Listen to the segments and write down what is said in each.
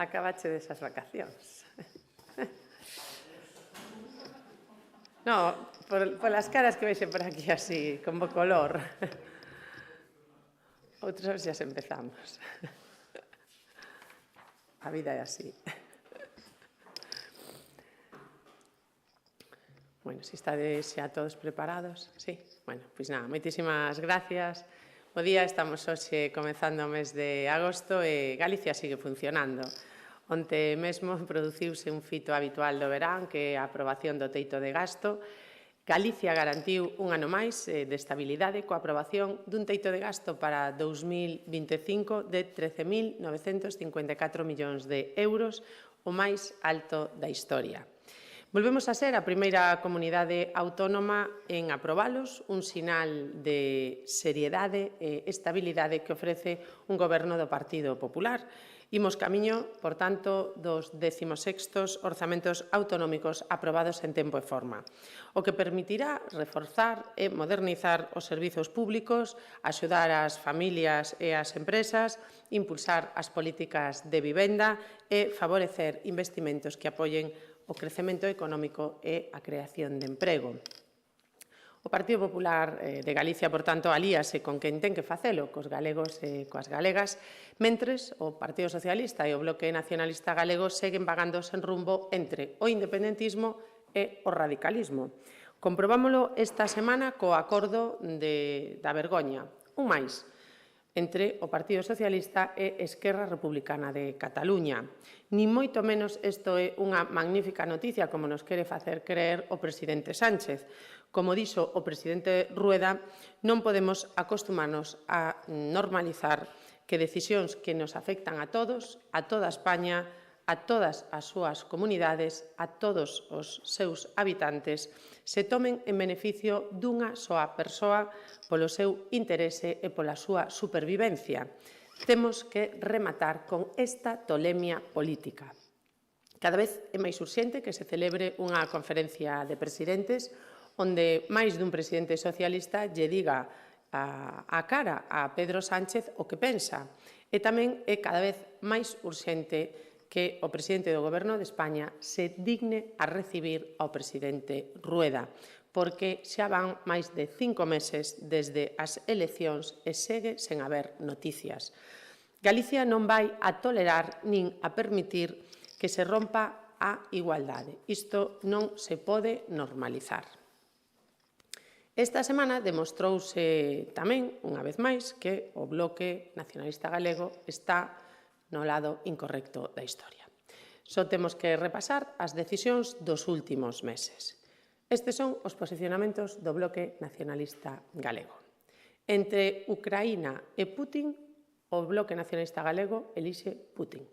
Acabache desas vacacións. No, polas caras que veixen por aquí así, con bo color. Outras veces empezamos. A vida é así. Bueno, se estades xa todos preparados, sí. Bueno, pois nada, moitísimas gracias. Bo día, estamos hoxe comezando o mes de agosto e Galicia sigue funcionando. Onte mesmo produciuse un fito habitual do verán, que é a aprobación do teito de gasto. Galicia garantiu un ano máis de estabilidade coa aprobación dun teito de gasto para 2025 de 13.954 millóns de euros, o máis alto da historia. Volvemos a ser a primeira comunidade autónoma en aprobalos, un sinal de seriedade e estabilidade que ofrece un goberno do Partido Popular. Imos camiño, por tanto, dos 16º orzamentos autonómicos aprobados en tempo e forma, o que permitirá reforzar e modernizar os servizos públicos, axudar as familias e as empresas, impulsar as políticas de vivenda e favorecer investimentos que apoien o crecemento económico e a creación de emprego. O Partido Popular de Galicia, por tanto, alíase con quen ten que facelo, cos galegos e coas galegas, mentres o Partido Socialista e o Bloque Nacionalista Galego seguen vagando sen rumbo entre o independentismo e o radicalismo. Comprobámolo esta semana co acordo da vergoña, un máis, entre o Partido Socialista e Esquerra Republicana de Cataluña. Ni moito menos isto é unha magnífica noticia, como nos quere facer creer o presidente Sánchez. Como dixo o presidente Rueda, non podemos acostumarnos a normalizar que decisións que nos afectan a todos, a toda España, a todas as súas comunidades, a todos os seus habitantes, se tomen en beneficio dunha soa persoa polo seu interese e pola súa supervivencia. Temos que rematar con esta tolemia política. Cada vez é máis urxente que se celebre unha conferencia de presidentes onde máis dun presidente socialista lle diga a cara a Pedro Sánchez o que pensa. E tamén é cada vez máis urxente que o presidente do Goberno de España se digne a recibir ao presidente Rueda, porque xa van máis de 5 meses desde as eleccións e segue sen haber noticias. Galicia non vai a tolerar nin a permitir que se rompa a igualdade. Isto non se pode normalizar. Esta semana demostrouse tamén, unha vez máis, que o Bloque Nacionalista Galego está no lado incorrecto da historia. Só temos que repasar as decisións dos últimos meses. Estes son os posicionamentos do Bloque Nacionalista Galego. Entre Ucraína e Putin, o Bloque Nacionalista Galego elixe Putin.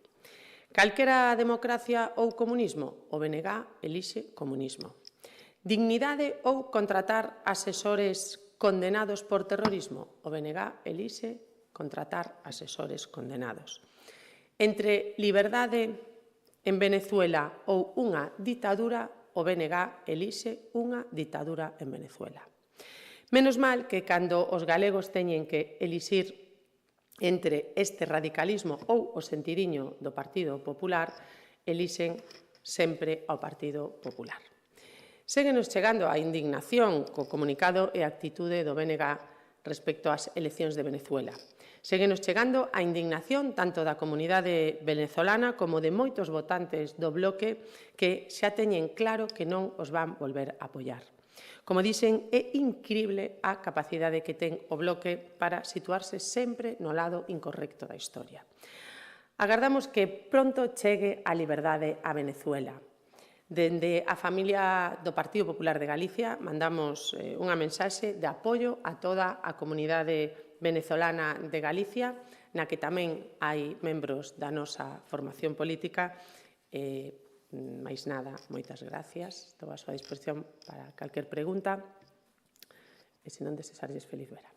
Calquera democracia ou comunismo, o BNG elixe comunismo. Dignidade ou contratar asesores condenados por terrorismo, o BNG elixe contratar asesores condenados. Entre liberdade en Venezuela ou unha ditadura, o BNG elixe unha ditadura en Venezuela. Menos mal que cando os galegos teñen que elixir entre este radicalismo ou o sentidiño do Partido Popular, elixen sempre ao Partido Popular. Séguenos chegando a indignación co comunicado e a actitude do BNG respecto ás eleccións de Venezuela. Séguenos chegando a indignación tanto da comunidade venezolana como de moitos votantes do bloque que xa teñen claro que non os van volver a apoiar. Como dixen, é incrible a capacidade que ten o bloque para situarse sempre no lado incorrecto da historia. Agardamos que pronto chegue a liberdade a Venezuela. Dende a familia do Partido Popular de Galicia mandamos unha mensaxe de apoio a toda a comunidade venezolana de Galicia, na que tamén hai membros da nosa formación política. Máis nada, moitas gracias. Estou a súa disposición para calquer pregunta. E se non, desexarlles feliz verán.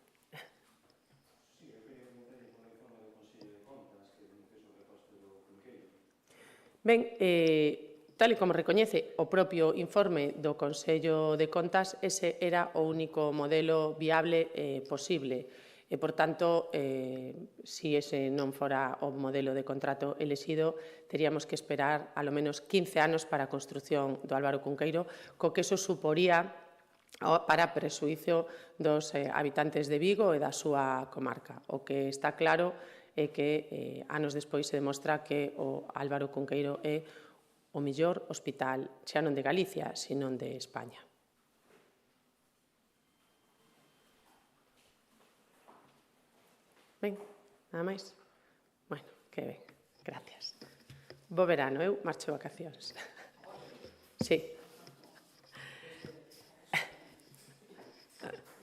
Ben, tal e como recoñece o propio informe do Consello de Contas, ese era o único modelo viable e posible. E, por tanto, se ese non fora o modelo de contrato elexido, teríamos que esperar alo menos 15 anos para a construción do Álvaro Cunqueiro, co que eso suporía para presuízo dos habitantes de Vigo e da súa comarca. O que está claro é que anos despois se demostra que o Álvaro Cunqueiro é o mellor hospital, xa non de Galicia, sino de España. Ben, nada máis? Bueno, que ben, gracias. Bo verano, eu marcho de vacacións. Sí.